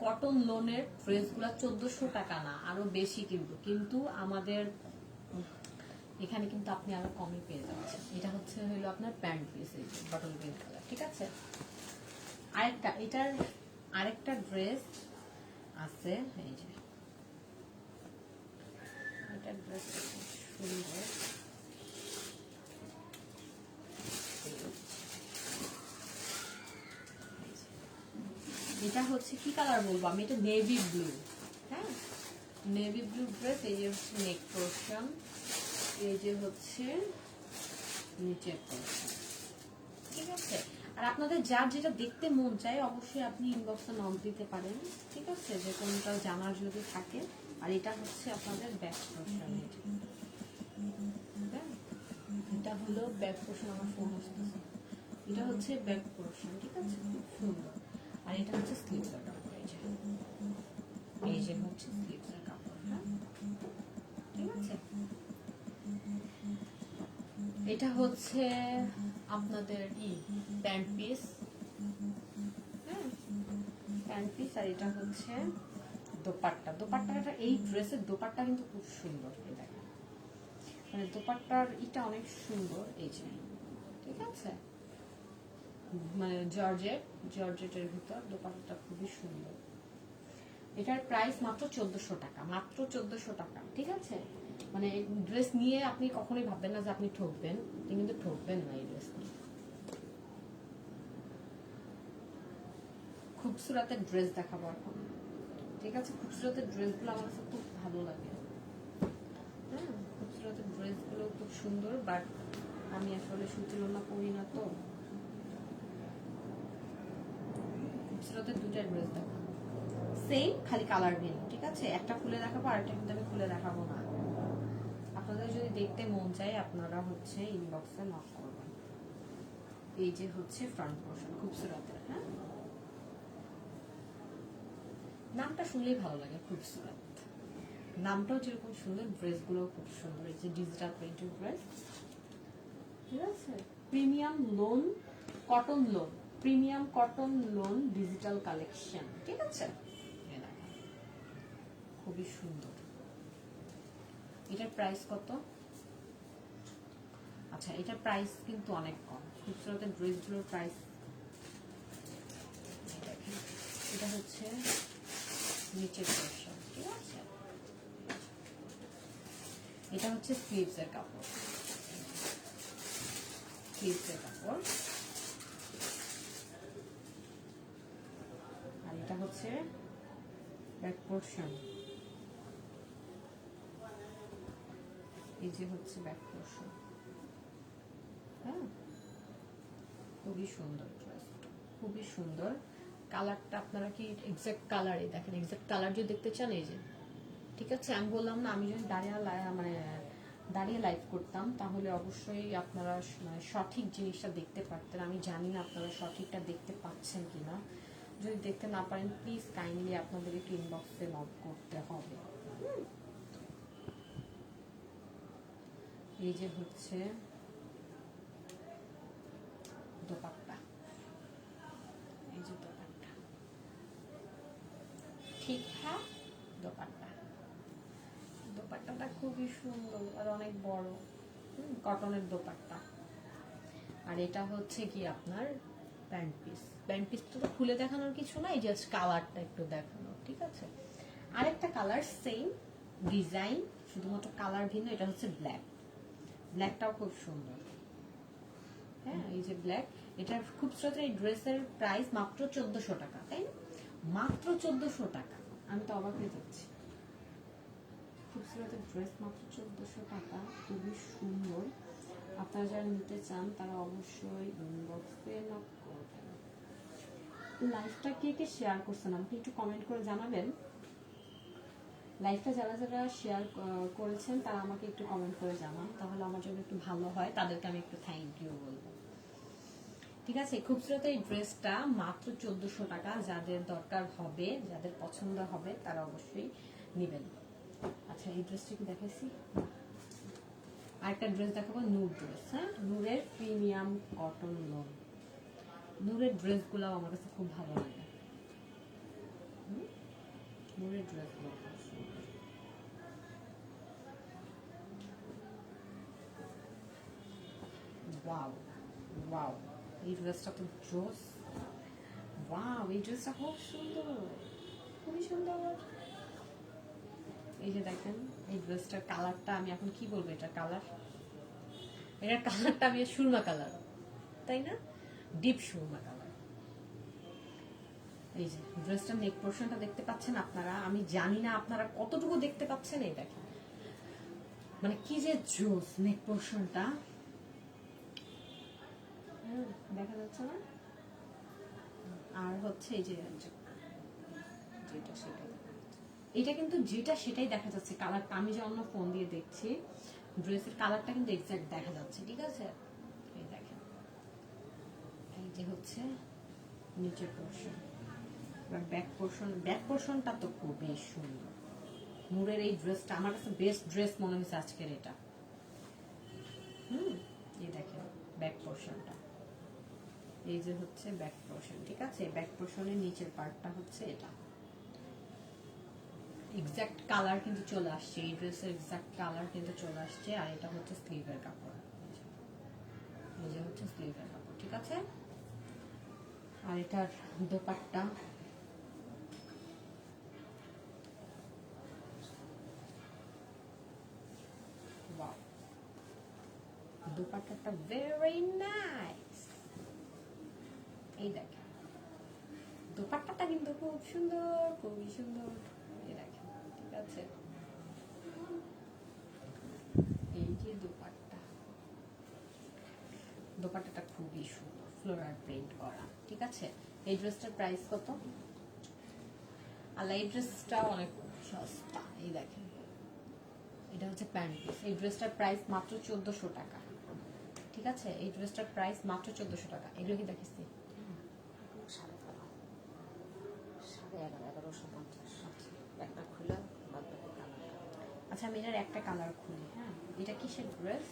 কটন লোনের ড্রেসগুলো 1400 টাকা না, আরো বেশি কিন্তু আমাদের এখানে কিন্তু আপনি আরো কমে পেয়ে যাচ্ছেন। এটা হচ্ছে হলো আপনার প্যান্ট পিস, এই যে বটল গ্রিন কালার, ঠিক আছে। এটার আরেকটা ড্রেস আছে, এই যে এটার ড্রেস সুন্দর। এটা হচ্ছে কি কালার বলবো আমি, এটা নেভি ব্লু, হ্যাঁ, নেভি ব্লু ড্রেস। এই যে হচ্ছে নেক পোর্শন, এই যে হচ্ছে নিচের পোর্শন, ঠিক আছে। আর আপনাদের যার যেটা দেখতে মন চায় অবশ্যই আপনি ইনবক্সে নক দিতে পারেন, ঠিক আছে, যে কোনটা জানার যদি থাকে। আর এটা হচ্ছে আপনাদের ব্যাক পোর্শন, এটা হলো ব্যাক পোর্শন। আমার ফোন আসতেছে, এটা হচ্ছে ব্যাক পোর্শন, ঠিক আছে, খুব সুন্দর। আর এটা হচ্ছে স্লিভসের কাপড়, এই যে হচ্ছে স্লিভসের কাপড়, হ্যাঁ, ঠিক আছে। এটা হচ্ছে আপনাদের প্যান্ট পিস, হ্যাঁ, প্যান্ট পিস। আর এটা হচ্ছে দোপাট্টাটা এই ড্রেসের দোপাট্টা কিন্তু খুব সুন্দর। এই দেখেন, মানে দোপাট্টার এটা অনেক সুন্দর, এই যে, ঠিক আছে, মানে জর্জেটের ভিতর দোপাট্টাটা খুবই সুন্দর। এটার প্রাইস মাত্র 1400 টাকা, মাত্র 1400 টাকা, ঠিক আছে। মানে ড্রেস নিয়ে আপনি কখনোই ভাববেন না যে আপনি ঠকবেন, আপনি কিন্তু ঠকবেন না এই ড্রেস নিয়ে। খুবসুরতের ড্রেস দেখাবো এখন, ঠিক আছে। খুবসুরতের ড্রেসগুলো আমার কাছে খুব ভালো লাগে, হ্যাঁ, খুবসুরতের ড্রেসগুলো খুব সুন্দর, বাট আমি আসলে সুতির ওড়না পরি না, তো খুবসুরতের দুটা ড্রেস দেখাবো, সেম, খালি কালার ভিন্ন, ঠিক আছে। একটা খুলে দেখাবো, আরেকটা কিন্তু আমি খুলে দেখাবো না। আপনাদের যদি দেখতে মন চায় আপনারা হচ্ছে ইনবক্সে নক করবেন। এই যে হচ্ছে ফ্রন্ট পোর্শন খুবসুরতের, হ্যাঁ, নামটা শুনলেই ভালো লাগে, খুবসুরত নামটাও যেরকম সুন্দর, ড্রেসগুলো খুব সুন্দর। এই যে ডিজিটাল প্রিন্টের ড্রেস, ঠিক আছে, premium loan cotton loan, premium cotton loan digital collection, ঠিক আছে, খুবই সুন্দর। এটার প্রাইস কত? আচ্ছা, এটার প্রাইস কিন্তু অনেক কম। খুবসুরতের ড্রেসগুলোর প্রাইস, এটা হচ্ছে নিচের পোর্শন, ঠিক আছে, এটা হচ্ছে স্লিভসের কাপড়, স্লিভসের কাপড়। আর এটা হচ্ছে ব্যাক পোর্শন, এই যে হচ্ছে ব্যাক পোর্শন, হ্যাঁ, খুবই সুন্দর ড্রেস, খুবই সুন্দর। কালারটা আপনারা কি এক্সাক্ট কালারে দেখেন, এক্সাক্ট কালার যদি দেখতে চান এই যে, ঠিক আছে। আমি বললাম না, আমি যদি মানে দাঁড়িয়ে লাইভ করতাম তাহলে অবশ্যই আপনারা মানে সঠিক জিনিসটা দেখতে পারতেন। আমি জানি না আপনারা সঠিকটা দেখতে পাচ্ছেন কিনা। যদি দেখতে না পারেন প্লিজ কাইন্ডলি আপনাদের একটু ইনবক্সে নক করতে হবে। এই যে হচ্ছে দোপাট্টা, এই যে দোপাট্টা, ঠিক হ্যাঁ, দোপাট্টা, দোপাট্টাটা খুবই সুন্দর আর অনেক বড়, কটনের দোপাট্টা। আর এটা হচ্ছে কি আপনার প্যান্ট পিস। প্যান্ট পিস তো খুলে দেখানোর কিছু নাই, জাস্ট কালারটা একটু দেখানো, ঠিক আছে। আরেকটা কালার সেম ডিজাইন, শুধুমাত্র কালার ভিন্ন। এটা হচ্ছে ব্ল্যাক, ব্ল্যাকটাও খুব সুন্দর। হ্যাঁ, এই যে ব্ল্যাক, এটার খুব সুন্দর। এই ড্রেসের প্রাইস মাত্র 1400 টাকা, তাই না? মাত্র 1400 টাকা, আমি তো অবাক হয়ে যাচ্ছি। খুবসুরত ড্রেস মাত্র 1400 টাকা, খুবই সুন্দর। আপনারা যারা নিতে চান তারা অবশ্যই ইনবক্সে নক করবেন। লাইভটা কে কে শেয়ার করছেন আমাকে একটু কমেন্ট করে জানাবেন। লাইভটা যারা যারা শেয়ার করেছেন তারা আমাকে একটু কমেন্ট করে জানান, তাহলে আমার জন্য একটু ভালো হয়, তাদেরকে আমি একটু থ্যাংক ইউ বলবো। ঠিক আছে, খুবসুরত এই ড্রেসটা মাত্র 1400 টাকা। যাদের দরকার হবে, যাদের পছন্দ হবে তারা অবশ্যই নেবেন। আচ্ছা, এই ড্রেসটা কি দেখাইছি? আরেকটা ড্রেস দেখাবো, নূর ড্রেস। হ্যাঁ, নূরের প্রিমিয়াম কটন লোন। নূরের ড্রেসগুলো আমার কাছে খুব ভালো লাগে। নূরের ড্রেসগুলো খুব সুন্দর। ওয়াও ওয়াও, এই ড্রেসটা তো জোস। ওয়াও, এই ড্রেসটা খুব সুন্দর, খুবই সুন্দর। এই যে দেখেন, এই ড্রেসটার কালারটা আমি এখন কি বলবো, এটা কালার, এটার কালারটা আমি সুরমা কালার, তাই না? Deep Surma colour. এই যে ড্রেসটার নেক পোর্শনটা দেখতে পাচ্ছেন আপনারা, আমি জানি না আপনারা কতটুকু দেখতে পাচ্ছেন। এই দেখেন, মানে কি যে জোস নেক পোর্শনটা, দেখা যাচ্ছে না? আর হচ্ছে এই যে যেটা সেটাই, এটা কিন্তু যেটা সেটাই দেখা যাচ্ছে কালারটা। আমি যে অন্য ফোন দিয়ে দেখছি, ড্রেসের কালারটা কিন্তু এক্সাক্ট দেখা যাচ্ছে, ঠিক আছে। এই দেখেন, এই যে হচ্ছে নিচের পোর্শন। এবার ব্যাক পোর্শন, ব্যাক পোর্শনটা তো খুবই সুন্দর। নূরের এই ড্রেসটা আমার কাছে বেস্ট ড্রেস মনে হয়েছে আজকের এটা। এই দেখেন ব্যাক পোর্শনটা, এই যে হচ্ছে ব্যাক পোর্শন, ঠিক আছে। ব্যাক পোর্শনের নিচের পার্টটা হচ্ছে এটা। এক্সাক্ট কালার কিন্তু চলে আসছে, এই ড্রেসের এক্সাক্ট কালার কিন্তু চলে আসছে। আর এটা হচ্ছে স্লিভের কাপড়, এই যে হচ্ছে স্লিভের কাপড়, ঠিক আছে। আর এটার দোপাট্টা, ওয়াও, দোপাট্টাটা ভেরি নাইস। এই দেখেন দোপাট্টাটা কিন্তু খুব সুন্দর, খুবই সুন্দর। এই দেখেন, ঠিক আছে। এই যে দোপাট্টা, দোপাট্টাটা খুবই সুন্দর, ফ্লোরাল প্রিন্ট করা, ঠিক আছে। এই ড্রেসটার প্রাইস কত? আর এই ড্রেসটা অনেক সস্তা। এই দেখেন, এটা হচ্ছে প্যান্ট পিস। এই ড্রেসটার প্রাইস মাত্র 1400 টাকা, ঠিক আছে। এই ড্রেসটার প্রাইস মাত্র 1400 টাকা। এগুলো কি দেখেছি 1150 একটা খুলে বাদ বাকি কালার। আচ্ছা, আমি এটার একটা কালার খুলি। হ্যাঁ, এটা কিসের ড্রেস?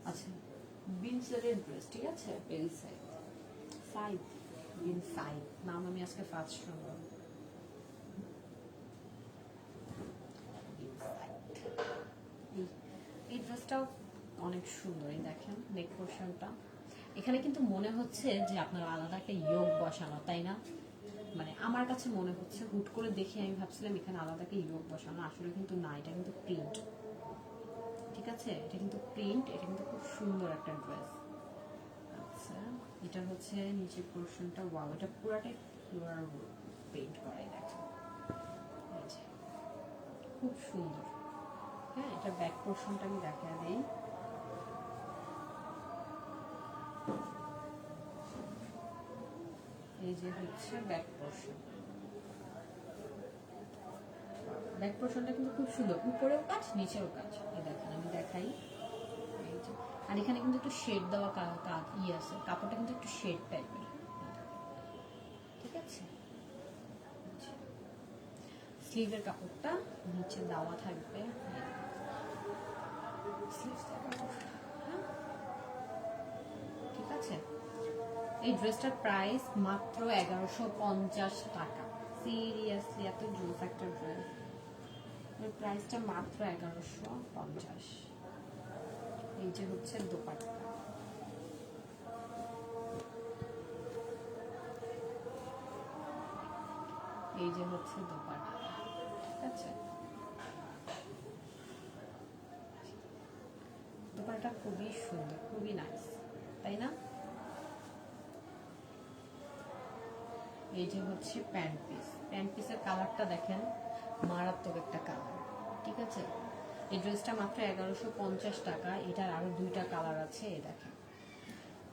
আচ্ছা, বিনসের ড্রেস, ঠিক আছে। পেন সাইজ সাইদ, বিন সাইদ নাম আমি আজকে ফার্স্ট শুনলাম। এই ড্রেসটাও অনেক সুন্দর। এই দেখেন নেক পোর্শনটা, এখানে কিন্তু মনে হচ্ছে যে আপনার আলাদা একটা ইয়োগ বসানো, তাই না? মানে আমার কাছে মনে হচ্ছে, হুট করে দেখে আমি ভাবছিলাম এখানে আলাদা একটা ইয়োগ বসানো, আসলে কিন্তু না, এটা কিন্তু প্রিন্ট, ঠিক আছে। এটা কিন্তু প্রিন্ট, এটা কিন্তু খুব সুন্দর একটা ড্রেস। আচ্ছা, এটা হচ্ছে নিচের পোর্শনটা, ওয়াও, এটা পুরাটাই ফ্লোরাল পেইন্ট করাই দেখেন, খুব সুন্দর। হ্যাঁ, এটা ব্যাক পোর্শনটা আমি দেখা দিই। এই যে হচ্ছে ব্যাক পোর্শন। ব্যাক পোর্শনটা কিন্তু খুব সুন্দর, উপরেও কাজ নিচেও কাজ। এই দেখেন, আমি দেখাই। এই যে, আর এখানে কিন্তু একটু শেড দেওয়া কাজ আছে, কাপড়টা কিন্তু একটু শেড টাইপের। ঠিক আছে, স্লিভের কাপড়টা নিচে দেওয়া থাকবে। হ্যাঁ, ঠিক আছে। এই ড্রেসটার প্রাইস মাত্র 1150 টাকা। সিরিয়াসলি এত জোস একটা ড্রেস, এর প্রাইসটা মাত্র 1150। এই যে হচ্ছে দোপাট্টা, এই যে হচ্ছে দোপাট্টা। ঠিক আছে, দোপাট্টা খুবই সুন্দর, খুবই নাইস, তাই না? এই যে হচ্ছে প্যান্ট পিস। প্যান্ট পিসের কালারটা দেখেন, মারাত্মক একটা কালার। ঠিক আছে, এই ড্রেসটা মাত্র 1150 টাকা। এটার আরো দুইটা কালার আছে, এই দেখেন।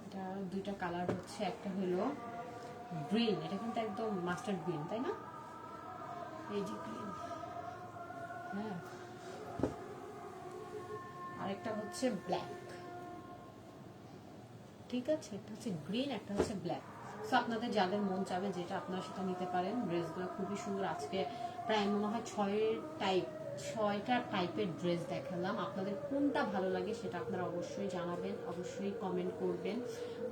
এটার দুইটা কালার হচ্ছে, একটা হলো গ্রিন, এটা কিন্তু একদম মাস্টার্ড গ্রিন, তাই না? এই যে গ্রিন, হ্যাঁ। আরেকটা হচ্ছে ব্ল্যাক। ঠিক আছে, একটা হচ্ছে গ্রিন, একটা হচ্ছে ব্ল্যাক। সো আপনাদের যাদের মন চাবে যেটা, আপনারা সেটা নিতে পারেন। ড্রেসগুলো খুবই সুন্দর। আজকে প্রায় মনে হয় 6টা টাইপের ড্রেস দেখালাম। আপনাদের কোনটা ভালো লাগে সেটা আপনারা অবশ্যই জানাবেন, অবশ্যই কমেন্ট করবেন।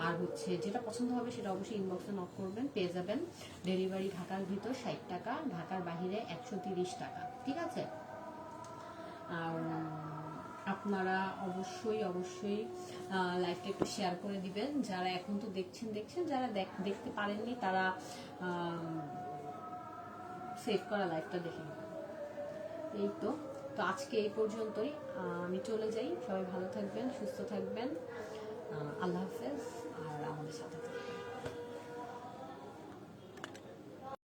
আর হচ্ছে যেটা পছন্দ হবে সেটা অবশ্যই ইনবক্সে নক করবেন, পেয়ে যাবেন। ডেলিভারি ঢাকার ভিতর 60 টাকা, ঢাকার বাইরে 130 টাকা। ঠিক আছে, আর আপনারা অবশ্যই অবশ্যই লাইভটা একটু শেয়ার করে দিবেন। যারা এখন তো দেখছেন, যারা দেখতে পারেননি তারা সেভ করা লাইভটা দেখে নেবেন। এই তো আজকে এই পর্যন্তই। আমি চলে যাই। সবাই ভালো থাকবেন, সুস্থ থাকবেন। আল্লাহ হাফেজ, আর আমাদের সাথে থাকবেন।